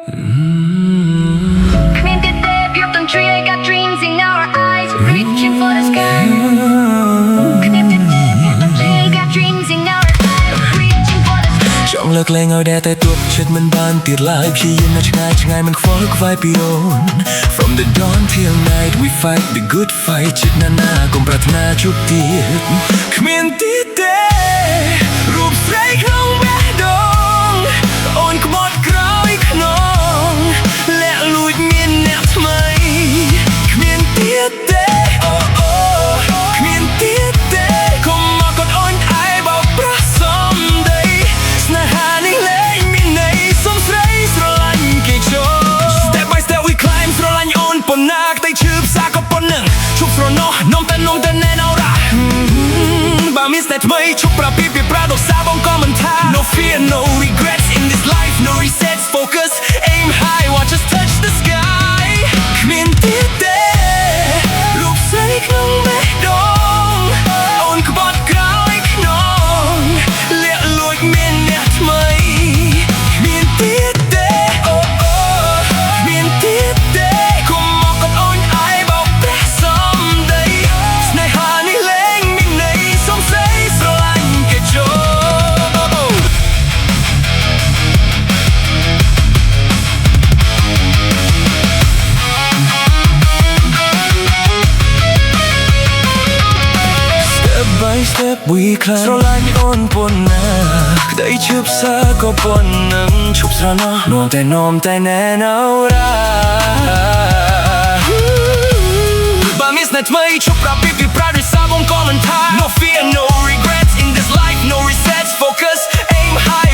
Coming to the built tree, I got dreams in our eyes, reaching for the sky. Coming to the built tree, I got dreams in our eyes, reaching for the sky. ចង់លើកលែងឲ្យដែរតែទប់ចិត្តមិនបានទៀតឡើយព្យាយាមនៅឆ្ងាយឆ្ងាយមិនខ្វល់ខ្វាយពីអូន From the dawn till night we fight the good fight ចិត្តណាណាកុំប្រាថ្នាជួបទៀតគ្មានទៀតទេរូបស្រីក្នុងបេះដូងអូនក្បត់ក្រោយខ្នងលាក់លួចមានអ្នកថ្មីគ្មានទៀតទេអូអូគ្មានទៀតទេកុំមកកត់អូនឯងបោកប្រាស់សំដីស្នេហានេះលែងមានន័យសុំស្រីស្រឡាញ់គេចូល Step by step we climb ស្រឡាញ់អូនប៉ុណ្ណាតែឈឺផ្សាក៏ប៉ុណ្ណឹងជប់ស្រណោះនំតែណែនអរ៉ាបើមានស្នេហ៍ថ្មីជប់ប្រាប់ពីប្រាដោះសារបងក៏មិនថា No fear no regrets in this life no resets focus aim high watch us touch the sky គ្មានទៀតទេរូបស្រីក្នុងបេះដូងអូនក្បត់ក្រោយខ្នងលាក់លួចមានអ្នកថ្មីគ្មានទៀតទេអូអូគ្មានទៀតទេកុំមកកត់អូនឯងបោកប្រាស់សំដីស្នេហានេះលែងមានន័យសុំស្រីស្រឡាញ់គេចូល Step by step we climb ស្រឡាញ់អូនប៉ុណ្ណាក្តីឈឺផ្សាក៏ប៉ុណ្ណឹងឈប់ស្រណោះនោមតែណែនអរ៉ាបើមានស្នេហ៍ថ្មីឈប់ប្រាប់ពីប្រាដោយសារបងក៏មិនថា No fear no regrets in this life no resets focus aim high